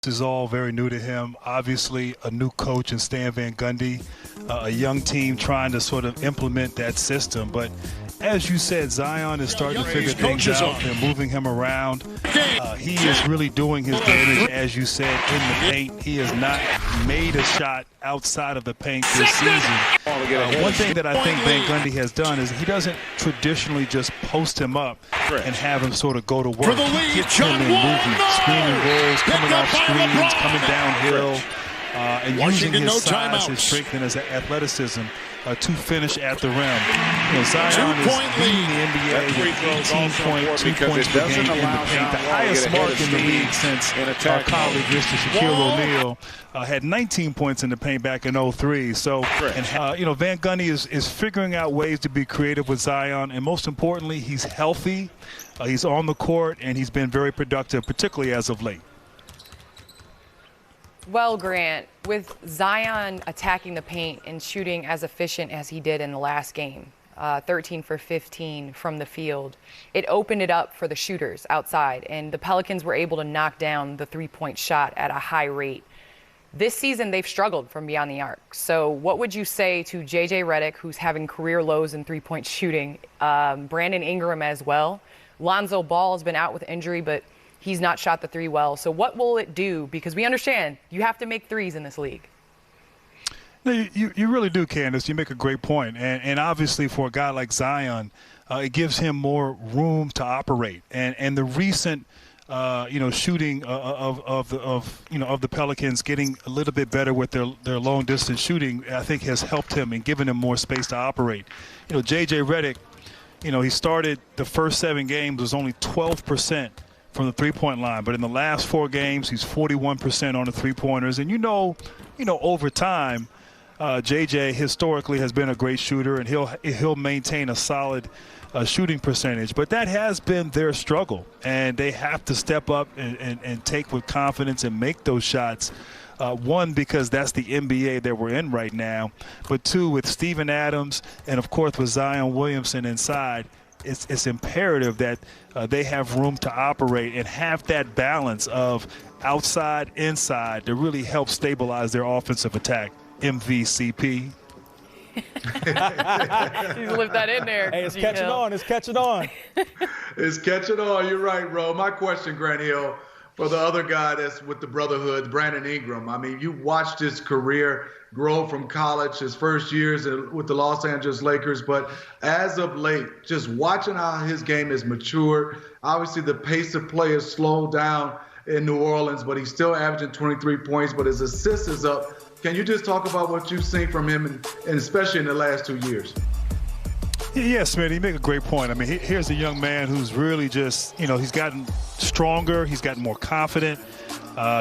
This is all very new to him. Obviously, a new coach in Stan Van Gundy, a young team trying to sort of implement that system. But as you said, Zion is starting to figure things out. They're moving him around. He is really doing his damage, as you said, in the paint. He has not made a shot outside of the paint this season. One thing that I think Van Gundy has done is he doesn't traditionally just post him up and have him sort of go to work. He gets him in movement, screening rolls, coming off screens, coming downhill, and using his size, his strength, and his athleticism to finish at the rim. Zion is leading the NBA with 18.2 points per game in the paint, the highest mark in the league since our colleague, Mr. Shaquille O'Neal, had 19 points in the paint back in 2003. So, Van Gundy is figuring out ways to be creative with Zion, and most importantly, he's healthy, he's on the court, and he's been very productive, particularly as of late. Well, Grant, with Zion attacking the paint and shooting as efficient as he did in the last game, 13 for 15 from the field, it opened it up for the shooters outside, and the Pelicans were able to knock down the three-point shot at a high rate. This season, they've struggled from beyond the arc. So what would you say to J.J. Redick, who's having career lows in three-point shooting, Brandon Ingram as well? Lonzo Ball has been out with injury, but he's not shot the three well. So what will it do? Because we understand you have to make threes in this league. No, you really do, Candace. You make a great point. And obviously for a guy like Zion, it gives him more room to operate. And the recent shooting of the Pelicans getting a little bit better with their long distance shooting, I think has helped him and given him more space to operate. J.J. Redick, he started the first 7 games was only 12% from the three-point line, but in the last 4 games, he's 41% on the three-pointers. And over time, JJ historically has been a great shooter, and he'll maintain a solid shooting percentage. But that has been their struggle, and they have to step up and take with confidence and make those shots. One, because that's the NBA that we're in right now, but 2, with Steven Adams and, of course, with Zion Williamson inside, it's imperative that they have room to operate and have that balance of outside, inside to really help stabilize their offensive attack. MVCP. You lift that in there. Hey, it's catching on. It's catching on. It's catching on. You're right, Ro. My question, Grant Hill, for the other guy that's with the Brotherhood, Brandon Ingram. I mean, you watched his career grow from college, his first years with the Los Angeles Lakers. But as of late, just watching how his game has matured, obviously the pace of play has slowed down in New Orleans, but he's still averaging 23 points, but his assist is up. Can you just talk about what you've seen from him, and especially in the last 2 years? Yes, man, you make a great point. I mean, here's a young man who's really just, he's gotten stronger. He's gotten more confident.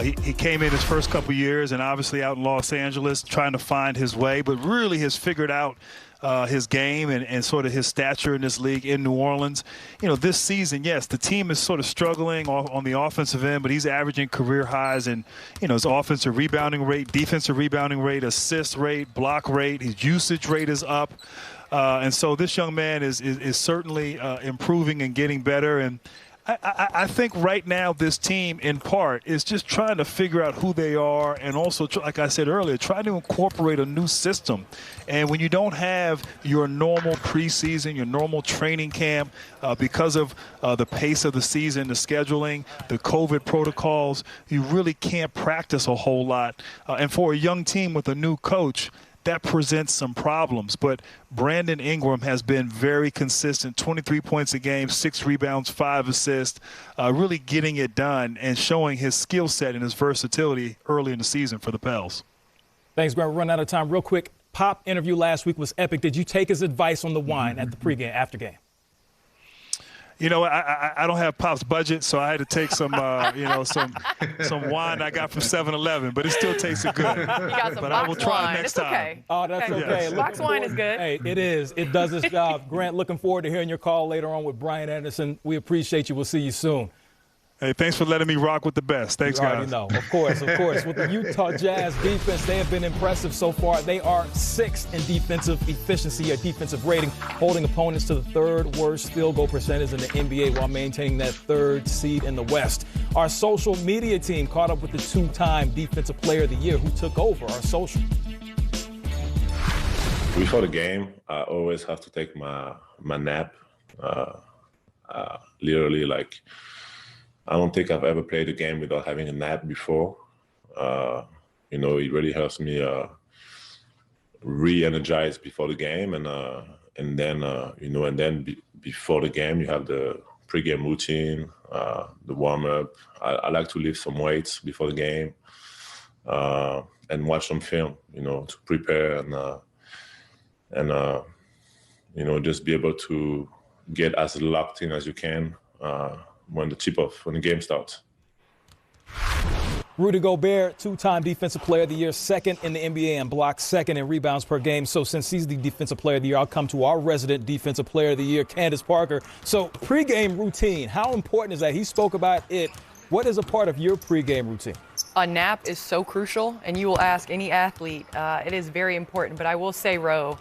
He came in his first couple years and obviously out in Los Angeles trying to find his way, but really has figured out his game and sort of his stature in this league in New Orleans. This season, yes, the team is sort of struggling on the offensive end, but he's averaging career highs in, his offensive rebounding rate, defensive rebounding rate, assist rate, block rate. His usage rate is up. And so this young man is certainly improving and getting better. And I think right now this team, in part, is just trying to figure out who they are and also, like I said earlier, trying to incorporate a new system. And when you don't have your normal preseason, your normal training camp, because of the pace of the season, the scheduling, the COVID protocols, you really can't practice a whole lot. And for a young team with a new coach, that presents some problems. But Brandon Ingram has been very consistent, 23 points a game, 6 rebounds, 5 assists, really getting it done and showing his skill set and his versatility early in the season for the Pels. Thanks, Grant. We're running out of time. Real quick, Pop interview last week was epic. Did you take his advice on the wine at the pregame, after game? I don't have Pop's budget, so I had to take some wine I got from 7-Eleven, but it still tasted good. You got some but box I will try wine. next It's okay. time. Oh, that's okay. Yes. Box wine is good. Hey, it is. It does its job. Grant, looking forward to hearing your call later on with Brian Anderson. We appreciate you. We'll see you soon. Hey, thanks for letting me rock with the best. Thanks, you already guys. know. Of course. With the Utah Jazz defense, they have been impressive so far. They are 6th in defensive efficiency or defensive rating, holding opponents to the 3rd worst field goal percentage in the NBA while maintaining that 3rd seed in the West. Our social media team caught up with the 2-time Defensive Player of the Year who took over our social. Before the game, I always have to take my nap. Literally, like, I don't think I've ever played a game without having a nap before. It really helps me re-energize before the game, and then before the game, you have the pre-game routine, the warm-up. I like to lift some weights before the game and watch some film, to prepare and just be able to get as locked in as you can when the game starts. Rudy Gobert, 2-time Defensive Player of the Year, 2nd in the NBA in blocks, 2nd in rebounds per game. So since he's the Defensive Player of the Year, I'll come to our resident Defensive Player of the Year, Candace Parker. So pregame routine, how important is that? He spoke about it. What is a part of your pregame routine? A nap is so crucial, and you will ask any athlete. It is very important. But I will say, Ro,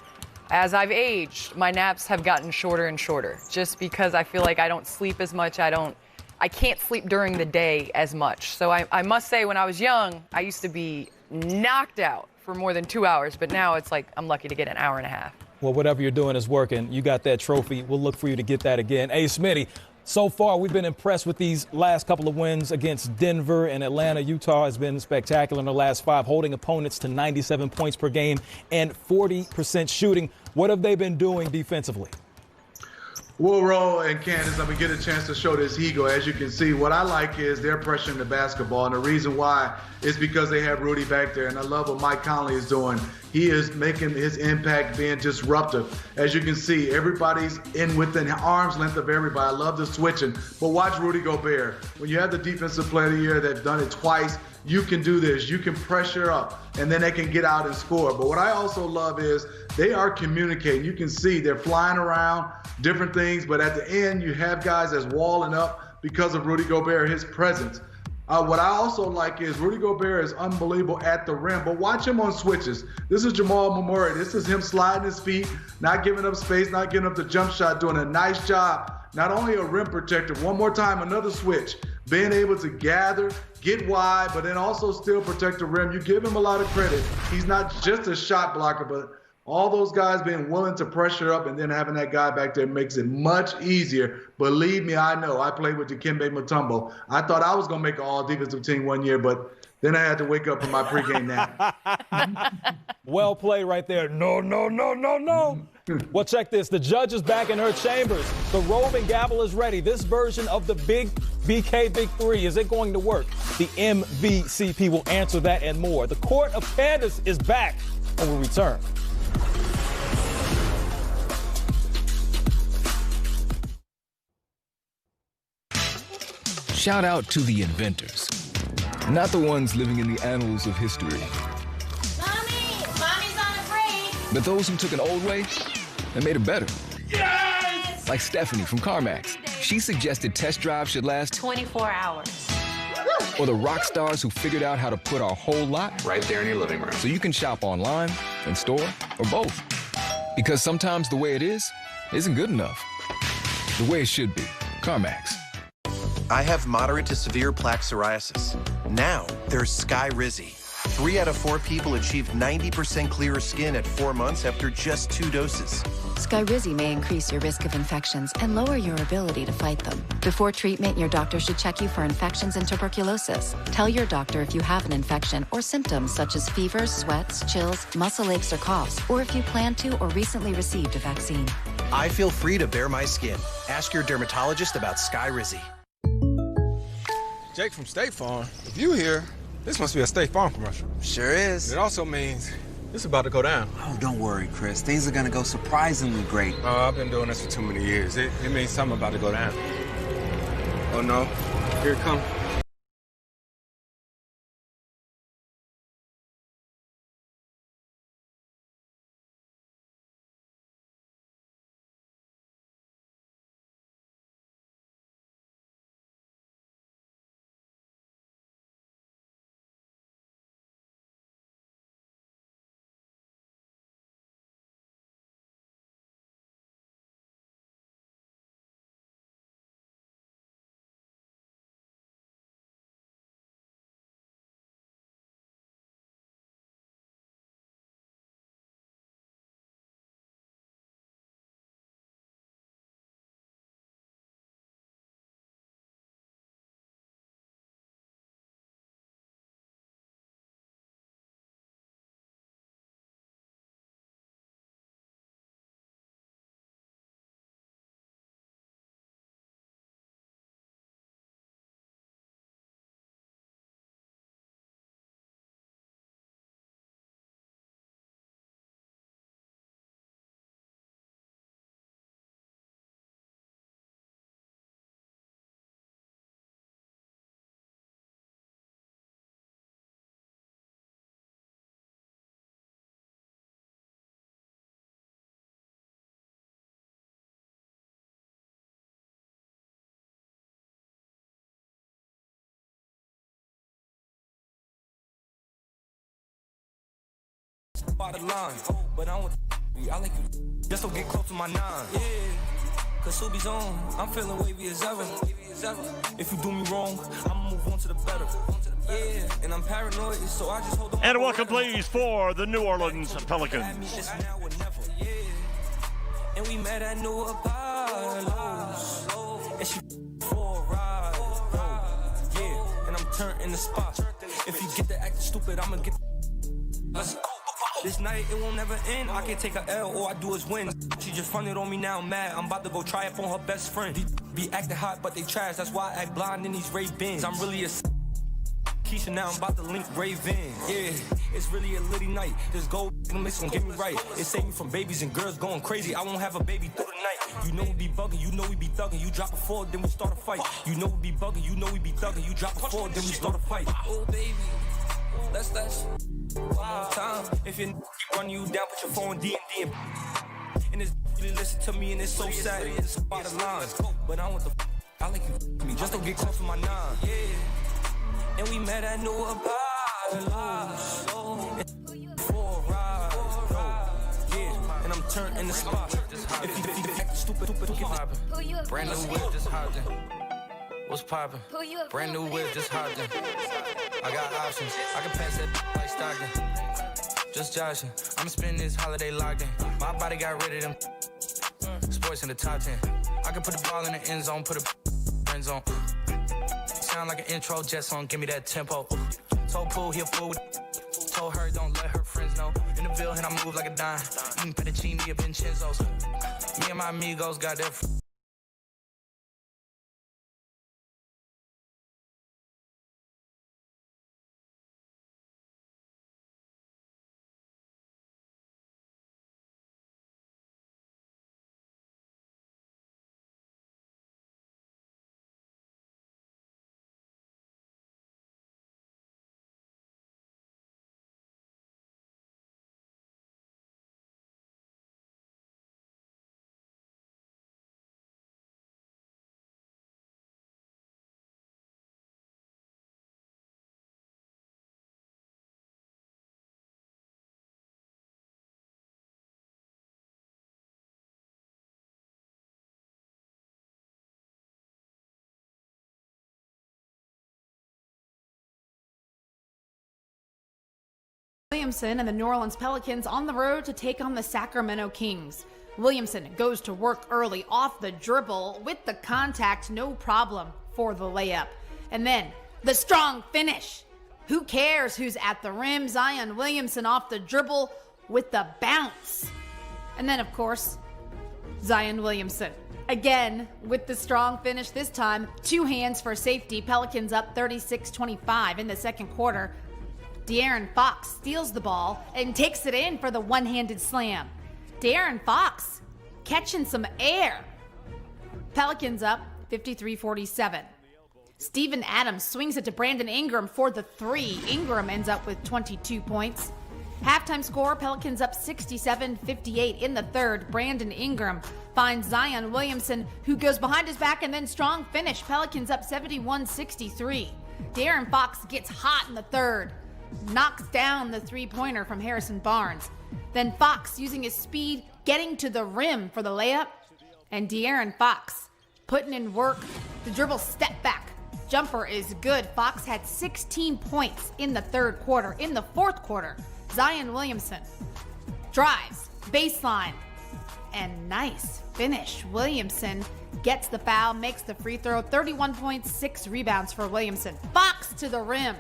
as I've aged, my naps have gotten shorter and shorter just because I feel like I don't sleep as much. I can't sleep during the day as much. So I must say, when I was young, I used to be knocked out for more than 2 hours. But now it's like I'm lucky to get an hour and a half. Well, whatever you're doing is working. You got that trophy. We'll look for you to get that again. Hey, Smitty, so far we've been impressed with these last couple of wins against Denver and Atlanta. Utah has been spectacular in the last 5, holding opponents to 97 points per game and 40% shooting. What have they been doing defensively? Well, Ro and Candace, I'm going to get a chance to show this ego. As you can see, what I like is they're pressuring the basketball. And the reason why is because they have Rudy back there. And I love what Mike Conley is doing. He is making his impact being disruptive. As you can see, everybody's in within arm's length of everybody. I love the switching. But watch Rudy Gobert. When you have the Defensive Player of the Year that's done it twice, you can do this. You can pressure up, and then they can get out and score. But what I also love is they are communicating. You can see they're flying around, different things, but at the end, you have guys that's walling up because of Rudy Gobert, his presence. What I also like is Rudy Gobert is unbelievable at the rim, but watch him on switches. This is Jamal Murray. This is him sliding his feet, not giving up space, not giving up the jump shot, doing a nice job. Not only a rim protector, one more time, another switch, being able to gather, get wide, but then also still protect the rim. You give him a lot of credit. He's not just a shot blocker, but all those guys being willing to pressure up and then having that guy back there makes it much easier. Believe me, I know. I played with Dikembe Mutombo. I thought I was going to make an all-defensive team one year, but then I had to wake up from my pregame nap. Well played right there. No. Well, check this. The judge is back in her chambers. The roving gavel is ready. This version of the Big BK Big Three, is it going to work? The MVCP will answer that and more. The Court of Candace is back when we return. Shout out to the inventors, not the ones living in the annals of history, Mommy's on a break. but those who took an old way and made it better. Yes! Like Stephanie from CarMax. She suggested test drive should last 24 hours. Or the rock stars who figured out how to put our whole lot right there in your living room, so you can shop online, in store, or both. Because sometimes the way it is isn't good enough. The way it should be. CarMax. I have moderate to severe plaque psoriasis. Now there's Skyrizi. 3 out of 4 people achieved 90% clearer skin at 4 months after just 2 doses. Skyrizi may increase your risk of infections and lower your ability to fight them. Before treatment, your doctor should check you for infections and tuberculosis. Tell your doctor if you have an infection or symptoms such as fevers, sweats, chills, muscle aches, or coughs, or if you plan to or recently received a vaccine. I feel free to bare my skin. Ask your dermatologist about Skyrizi. Jake from State Farm. If you here, this must be a State Farm commercial. Sure is. It also means it's about to go down. Oh, don't worry, Chris. Things are gonna go surprisingly great. Oh, I've been doing this for too many years. It means something about to go down. Oh no, here it comes. spotted line. But I want I like you. Just don't get close to my 9. Yeah. Cause Subi's on. I'm feeling wavy as ever. If you do me wrong, I'ma move on to the better. Yeah, and I'm paranoid, so I just hold on. And welcome, please, for the New Orleans Pelicans. And we met at New Apollo's. And she for a ride. Yeah, and I'm turned in the spot. If you get the acting stupid, I'ma get. Let's go. This night, it won't never end. I can take a L, all I do is win. She just fronted on me now, I'm mad. I'm about to go try it on her best friend. Be acting hot, but they trash. That's why I act blind in these Ray-Bins. I'm really a Keisha, now I'm about to link Ray-Vin. Yeah, it's really a litty night. This gold mix gon' get me right. It saved me from babies and girls going crazy. I won't have a baby through the night. You know we be bugging, you know we be thugging. You drop a 4, then we start a fight. You know we be bugging, you know we be thugging. You drop a 4, then we start a fight. Oh, baby, let's one more time. If you run you down, put your phone D&D and this really listen to me and it's so sad. It's a bottom line. But I want I like you me. Just don't get close to my 9. Yeah. And we met at New Apollo's. For a ride. Yeah. And I'm turned in the spot. If you act stupid, brand new whip just hopped in. What's poppin'? Brand new whip just hopped in. I got options. I can pass that like Stockton. Just joshing. I'ma spend this holiday locked in. My body got rid of them. Sports in the top 10. I can put the ball in the end zone, put a friend zone. Sound like an intro jet song, give me that tempo. Told Pooh he a fool. Told her don't let her friends know. In the Ville and I move like a dime. Eating fettuccine at Vincenzo's. Me and my amigos got that. Williamson and the New Orleans Pelicans on the road to take on the Sacramento Kings. Williamson goes to work early off the dribble with the contact, no problem for the layup. And then the strong finish. Who cares who's at the rim? Zion Williamson off the dribble with the bounce. And then, of course, Zion Williamson again with the strong finish, this time 2 hands for safety. Pelicans up 36-25 in the second quarter. De'Aaron Fox steals the ball and takes it in for the one-handed slam. De'Aaron Fox catching some air. Pelicans up 53-47. Steven Adams swings it to Brandon Ingram for the 3. Ingram ends up with 22 points. Halftime score, Pelicans up 67-58 in the third. Brandon Ingram finds Zion Williamson, who goes behind his back, and then strong finish. Pelicans up 71-63. De'Aaron Fox gets hot in the third. Knocks down the three-pointer from Harrison Barnes. Then Fox using his speed, getting to the rim for the layup. And De'Aaron Fox putting in work. The dribble step back jumper is good. Fox had 16 points in the third quarter. In the fourth quarter, Zion Williamson drives, baseline, and nice finish. Williamson gets the foul, makes the free throw. 31 points, 6 rebounds for Williamson. Fox to the rim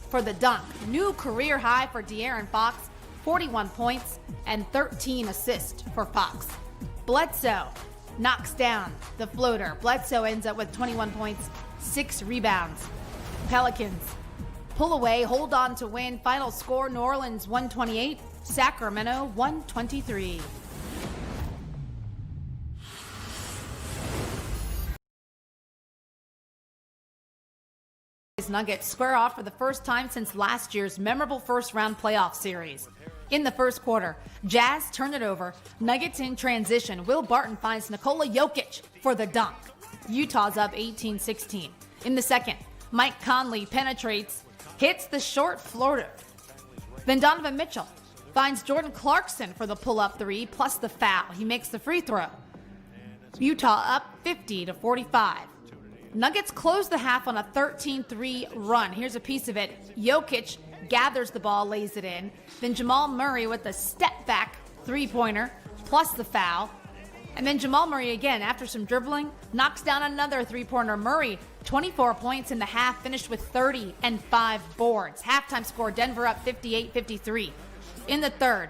for the dunk. New career high for De'Aaron Fox, 41 points and 13 assists for Fox. Bledsoe knocks down the floater. Bledsoe ends up with 21 points, 6 rebounds. Pelicans pull away, hold on to win. Final score, New Orleans 128, Sacramento 123. Nuggets square off for the first time since last year's memorable first-round playoff series. In the first quarter, Jazz turn it over. Nuggets in transition. Will Barton finds Nikola Jokic for the dunk. Utah's up 18-16. In the second, Mike Conley penetrates, hits the short floater. Then Donovan Mitchell finds Jordan Clarkson for the pull-up three plus the foul. He makes the free throw. Utah up 50-45. Nuggets close the half on a 13-3 run. Here's a piece of it. Jokic gathers the ball, lays it in. Then Jamal Murray with a step-back three-pointer plus the foul. And then Jamal Murray again, after some dribbling, knocks down another three-pointer. Murray, 24 points in the half, finished with 30 and 5 boards. Halftime score, Denver up 58-53. In the third,